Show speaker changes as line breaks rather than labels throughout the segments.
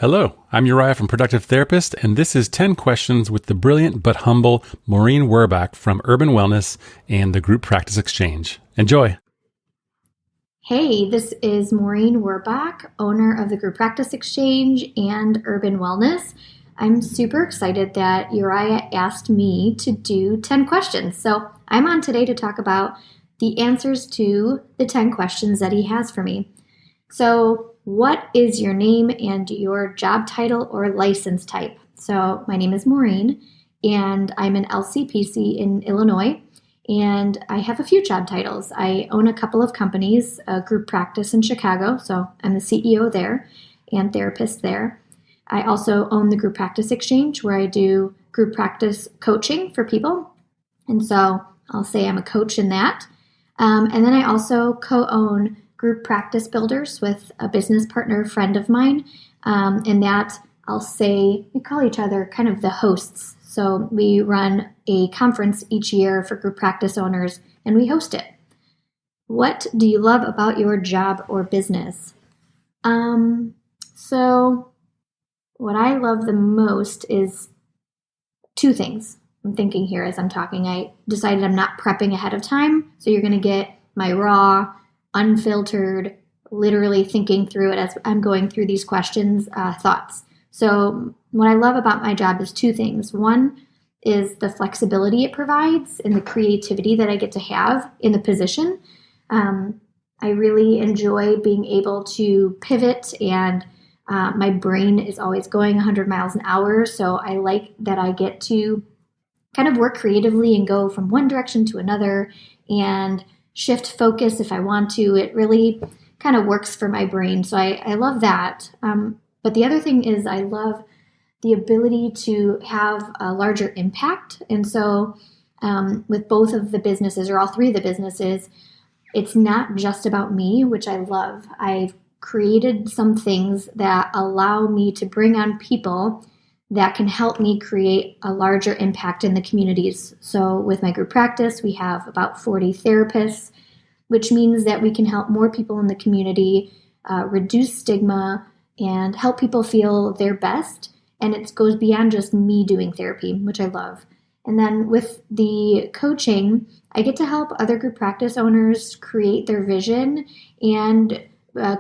Hello, I'm Uriah from Productive Therapist, and this is 10 Questions with the brilliant but humble Maureen Werrbach from Urban Wellness and the Group Practice Exchange. Enjoy.
Hey, this is Maureen Werrbach, owner of the Group Practice Exchange and Urban Wellness. I'm super excited that Uriah asked me to do 10 questions. So I'm on today to talk about the answers to the 10 questions that he has for me. So what is your name and your job title or license type? So my name is Maureen, and I'm an LCPC in Illinois, and I have a few job titles. I own a couple of companies, a group practice in Chicago, so I'm the CEO there and therapist there. I also own the Group Practice Exchange, where I do group practice coaching for people, and so I'll say I'm a coach in that. And then I also co-own Group Practice Builders with a business partner friend of mine, and that I'll say we call each other kind of the hosts. So we run a conference each year for group practice owners, and we host it. What do you love about your job or business? So what I love the most is two things. I'm thinking here as I'm talking. I decided I'm not prepping ahead of time, so you're going to get my raw, unfiltered, literally thinking through it as I'm going through these questions, thoughts. So what I love about my job is two things. One is the flexibility it provides and the creativity that I get to have in the position. I really enjoy being able to pivot, and my brain is always going 100 miles an hour. So I like that I get to kind of work creatively and go from one direction to another and shift focus if I want to. It really kind of works for my brain. So I love that. But the other thing is I love the ability to have a larger impact. And so with both of the businesses, or all three of the businesses, it's not just about me, which I love. I've created some things that allow me to bring on people that can help me create a larger impact in the communities. So with my group practice, we have about 40 therapists, which means that we can help more people in the community, reduce stigma, and help people feel their best. And it goes beyond just me doing therapy, which I love. And then with the coaching, I get to help other group practice owners create their vision and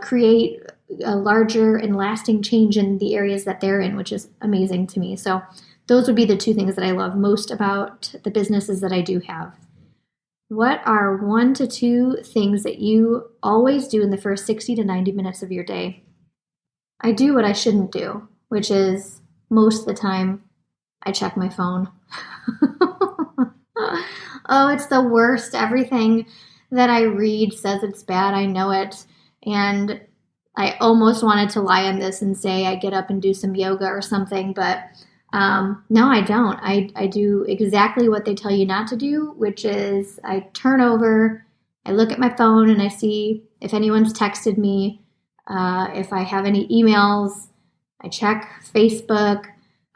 create a larger and lasting change in the areas that they're in, which is amazing to me. So those would be the two things that I love most about the businesses that I do have. What are 1 to 2 things that you always do in the first 60 to 90 minutes of your day? I do what I shouldn't do, which is most of the time I check my phone. Oh, it's the worst. Everything that I read says it's bad. I know it. And I almost wanted to lie on this and say I get up and do some yoga or something, but no, I don't. I do exactly what they tell you not to do, which is I turn over, I look at my phone, and I see if anyone's texted me, if I have any emails, I check Facebook.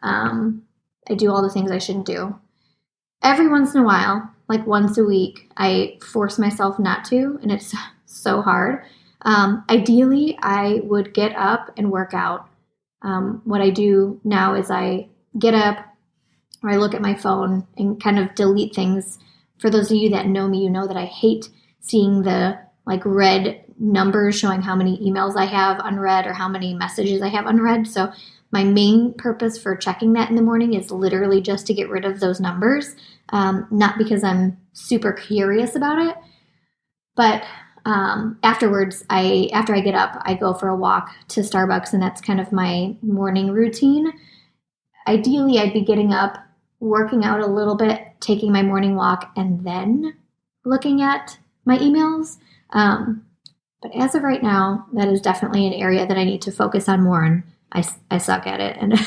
I do all the things I shouldn't do. Every once in a while, like once a week, I force myself not to, and it's so hard. Ideally, I would get up and work out. What I do now is I get up, or I look at my phone and kind of delete things. For those of you that know me, you know that I hate seeing the red numbers showing how many emails I have unread or how many messages I have unread. So my main purpose for checking that in the morning is literally just to get rid of those numbers, not because I'm super curious about it, but afterwards, after I get up, I go for a walk to Starbucks, and that's kind of my morning routine. Ideally, I'd be getting up, working out a little bit, taking my morning walk, and then looking at my emails. But as of right now, that is definitely an area that I need to focus on more, and I suck at it. And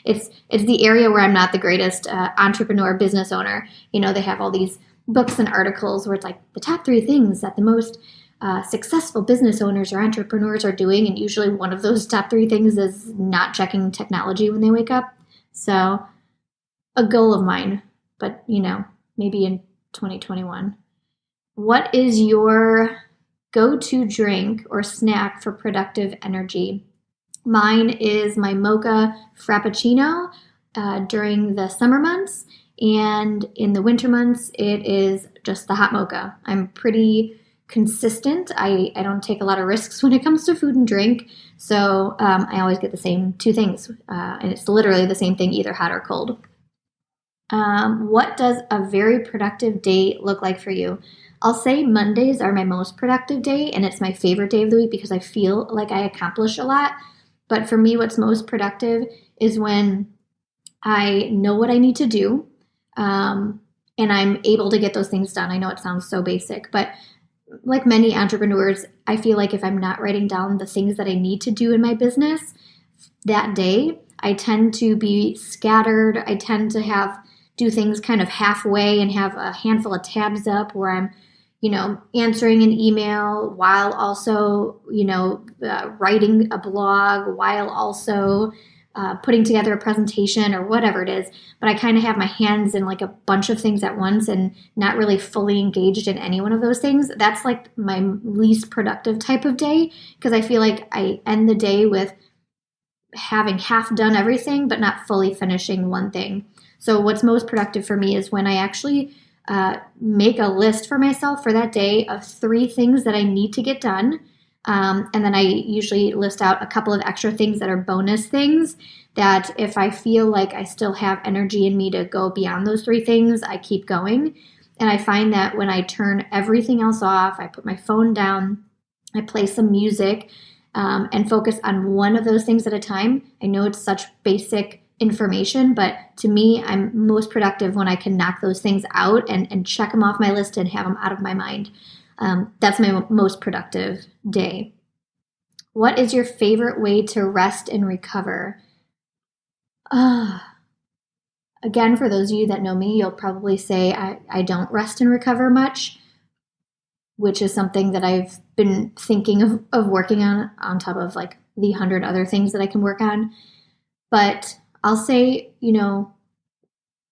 it's the area where I'm not the greatest entrepreneur, business owner. You know, they have all these books and articles where it's like the top 3 things that the most successful business owners or entrepreneurs are doing. And usually one of those top 3 things is not checking technology when they wake up. So a goal of mine, but maybe in 2021. What is your go-to drink or snack for productive energy? Mine is my mocha frappuccino during the summer months, and in the winter months, it is just the hot mocha. I'm pretty consistent. I don't take a lot of risks when it comes to food and drink, so I always get the same two things, and it's literally the same thing, either hot or cold. What does a very productive day look like for you? I'll say Mondays are my most productive day, and it's my favorite day of the week because I feel like I accomplish a lot. But for me, what's most productive is when I know what I need to do, and I'm able to get those things done. I know it sounds so basic, but like many entrepreneurs, I feel like if I'm not writing down the things that I need to do in my business that day, I tend to be scattered. I tend to do things kind of halfway and have a handful of tabs up where I'm, answering an email while also, writing a blog, while also putting together a presentation or whatever it is. But I kind of have my hands in like a bunch of things at once and not really fully engaged in any one of those things. That's like my least productive type of day because I feel like I end the day with having half done everything but not fully finishing one thing. So what's most productive for me is when I actually make a list for myself for that day of 3 things that I need to get done. And then I usually list out a couple of extra things that are bonus things that if I feel like I still have energy in me to go beyond those 3 things, I keep going. And I find that when I turn everything else off, I put my phone down, I play some music, and focus on one of those things at a time. I know it's such basic information, but to me, I'm most productive when I can knock those things out and check them off my list and have them out of my mind. That's my most productive day. What is your favorite way to rest and recover? Again, for those of you that know me, you'll probably say I don't rest and recover much, which is something that I've been thinking of working on top of like the 100 other things that I can work on. But I'll say,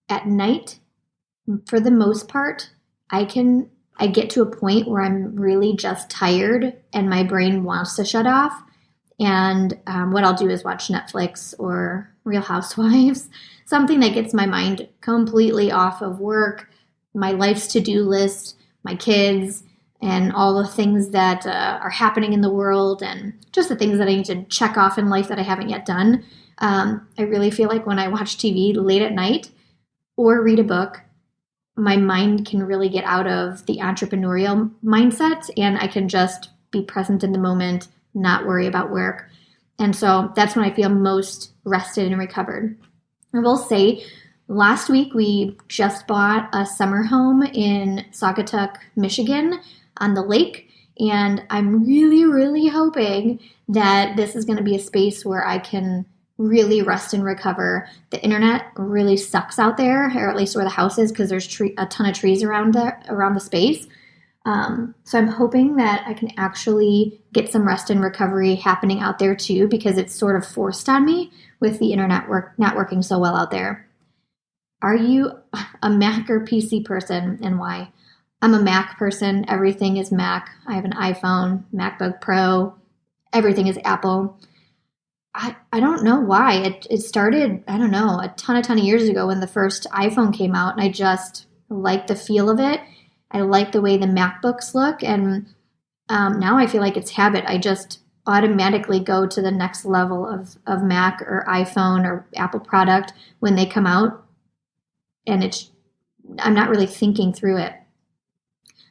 at night, for the most part, I get to a point where I'm really just tired and my brain wants to shut off. And what I'll do is watch Netflix or Real Housewives, something that gets my mind completely off of work, my life's to-do list, my kids, and all the things that are happening in the world and just the things that I need to check off in life that I haven't yet done. I really feel like when I watch TV late at night or read a book, my mind can really get out of the entrepreneurial mindset and I can just be present in the moment, not worry about work. And so that's when I feel most rested and recovered. I will say, last week we just bought a summer home in Saugatuck, Michigan on the lake. And I'm really, really hoping that this is going to be a space where I can really rest and recover. The internet really sucks out there, or at least where the house is, because there's a ton of trees around the space. So I'm hoping that I can actually get some rest and recovery happening out there too, because it's sort of forced on me with the internet not working so well out there. Are you a Mac or PC person, and why? I'm a Mac person. Everything is Mac. I have an iPhone, MacBook Pro. Everything is Apple. I don't know why. It started, I don't know, a ton of years ago when the first iPhone came out, and I just like the feel of it. I like the way the MacBooks look, and now I feel like it's habit. I just automatically go to the next level of Mac or iPhone or Apple product when they come out, and I'm not really thinking through it.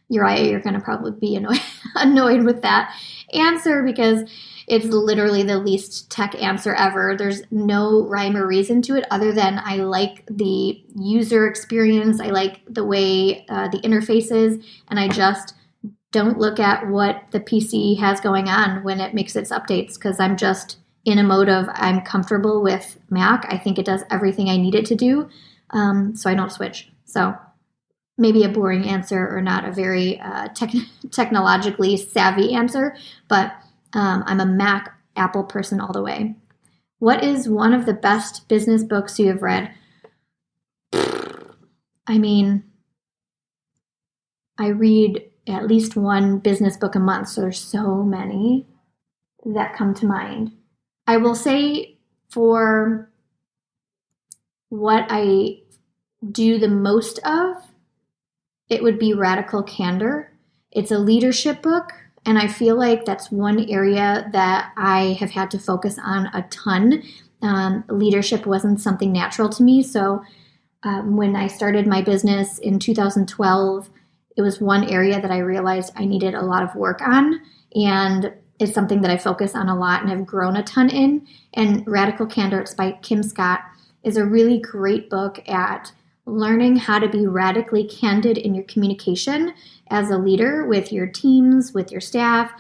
Uriah, you're going to probably be annoyed with that answer because it's literally the least tech answer ever. There's no rhyme or reason to it other than I like the user experience. I like the way the interface is, and I just don't look at what the PC has going on when it makes its updates because I'm just in a mode of I'm comfortable with Mac. I think it does everything I need it to do, so I don't switch. So maybe a boring answer or not a very technologically savvy answer, but I'm a Mac Apple person all the way. What is one of the best business books you have read? I mean, I read at least one business book a month, so there's so many that come to mind. I will say for what I do the most of, it would be Radical Candor. It's a leadership book, and I feel like that's one area that I have had to focus on a ton. Leadership wasn't something natural to me, so when I started my business in 2012, it was one area that I realized I needed a lot of work on, and it's something that I focus on a lot and have grown a ton in. And Radical Candor, it's by Kim Scott, is a really great book at learning how to be radically candid in your communication as a leader with your teams, with your staff,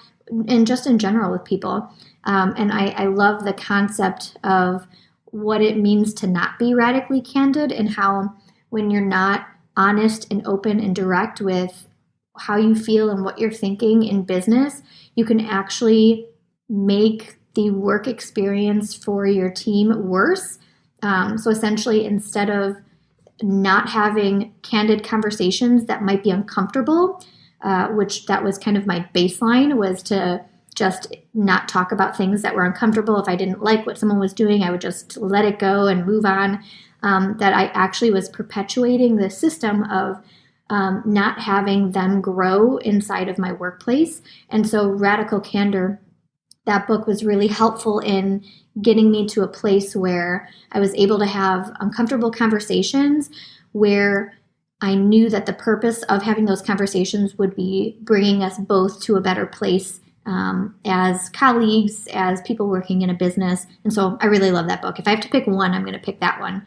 and just in general with people. And I love the concept of what it means to not be radically candid, and how when you're not honest and open and direct with how you feel and what you're thinking in business, you can actually make the work experience for your team worse. So essentially, instead of not having candid conversations that might be uncomfortable, which that was kind of my baseline, was to just not talk about things that were uncomfortable. If I didn't like what someone was doing, I would just let it go and move on. That I actually was perpetuating the system of not having them grow inside of my workplace. And so Radical Candor, that book was really helpful in getting me to a place where I was able to have uncomfortable conversations, where I knew that the purpose of having those conversations would be bringing us both to a better place as colleagues, as people working in a business. And so I really love that book. If I have to pick one, I'm going to pick that one.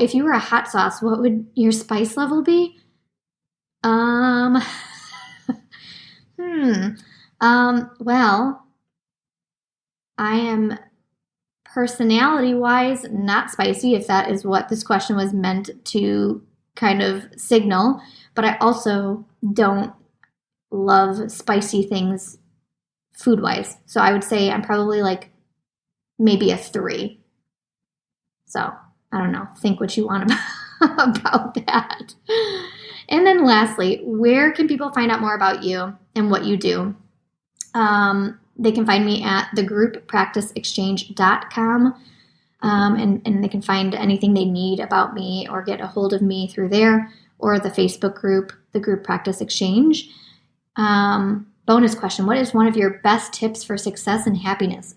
If you were a hot sauce, what would your spice level be? Well, I am personality-wise not spicy, if that is what this question was meant to kind of signal, but I also don't love spicy things food-wise. So I would say I'm probably like maybe a 3. So I don't know, think what you want about that. And then lastly, where can people find out more about you and what you do? They can find me at thegrouppracticeexchange.com, and they can find anything they need about me or get a hold of me through there, or the Facebook group, The Group Practice Exchange. Bonus question, what is one of your best tips for success and happiness?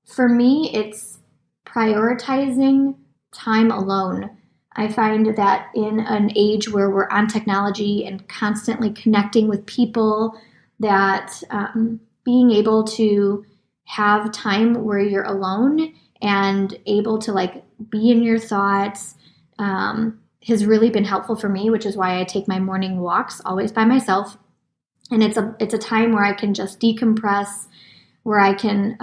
For me, it's prioritizing time alone. I find that in an age where we're on technology and constantly connecting with people, that being able to have time where you're alone and able to like be in your thoughts has really been helpful for me, which is why I take my morning walks always by myself. And it's a time where I can just decompress, where I can,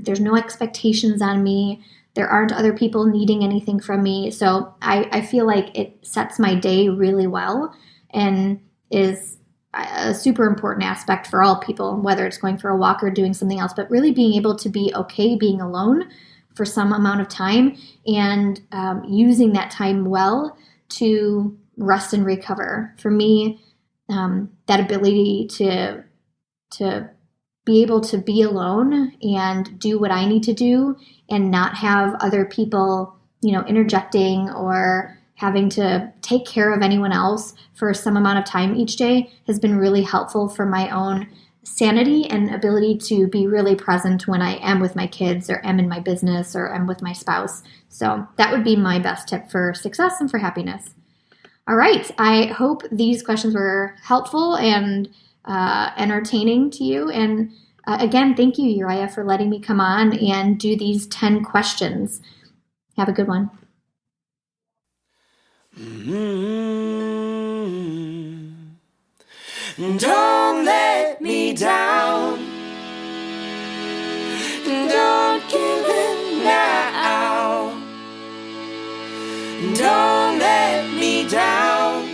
there's no expectations on me. There aren't other people needing anything from me. So I feel like it sets my day really well and is a super important aspect for all people, whether it's going for a walk or doing something else, but really being able to be okay being alone for some amount of time and using that time well to rest and recover. For me, that ability to be able to be alone and do what I need to do and not have other people, interjecting or having to take care of anyone else for some amount of time each day has been really helpful for my own sanity and ability to be really present when I am with my kids or am in my business or am with my spouse. So that would be my best tip for success and for happiness. All right. I hope these questions were helpful and entertaining to you. And again, thank you, Uriah, for letting me come on and do these 10 questions. Have a good one.
Don't let me down. Don't give in now. Don't let me down.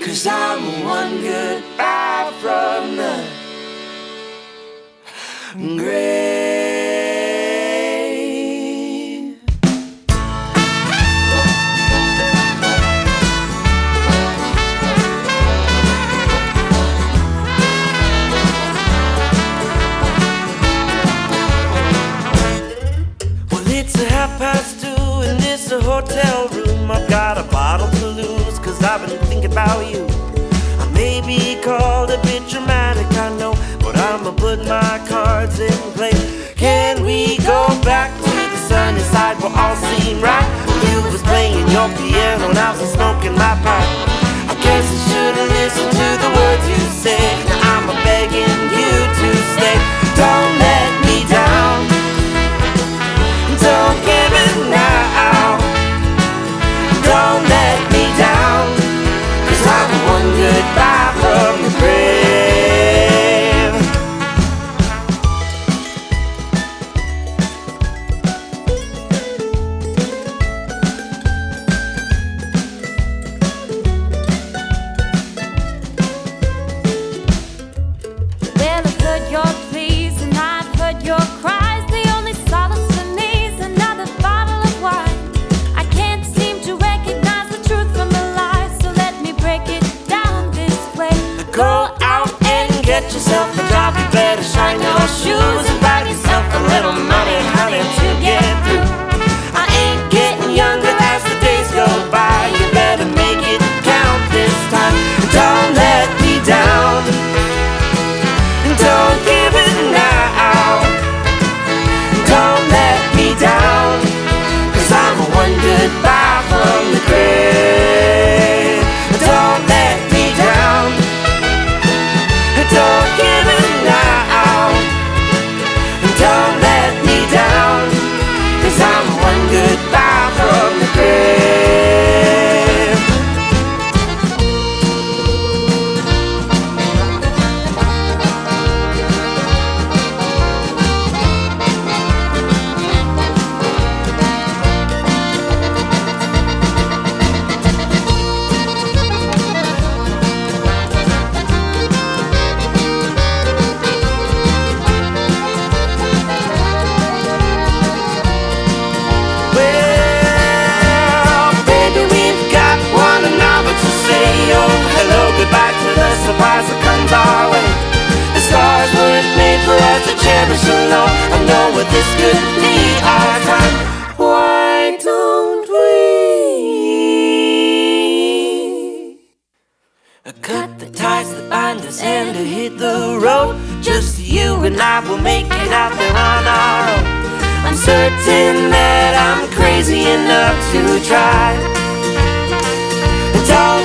'Cause I'm one goodbye from the grave. I've been thinking about you. I may be called a bit dramatic, I know, but I'ma put my cards in play. Can we go back to the sunny side where all seemed right? You was playing your piano and I was smoking my pipe. I guess I should've listened to the words you said. Now I'm begging you to stay. Don't let me down, don't give it now. Don't let me down, 'cause I'm one goodbye from the grave.
Well, I've heard your pleas and I've heard your cries. The only solace for me is another bottle of wine. I can't seem to recognize the truth from the lie, so let me break it down this way.
Go out and get yourself a job. You better shine your shoes and buy yourself a little money, honey, to get through. I ain't getting younger as the days go by. You better make it count this time. Don't let me down, don't give it now. Don't let me down, 'cause I'm one goodbye from the grave. Don't let me down, don't give it now. Don't let me down, 'cause I'm one goodbye from the grave. Well, baby, we've got one another to say. Oh, hello, goodbye to the surprise that comes our way. The stars weren't made for us to cherish alone. I know what this could be our time. Why don't we cut the ties that bind us and hit the road? Just you and I will make it out there on our own. I'm certain that I'm crazy enough to try. Don't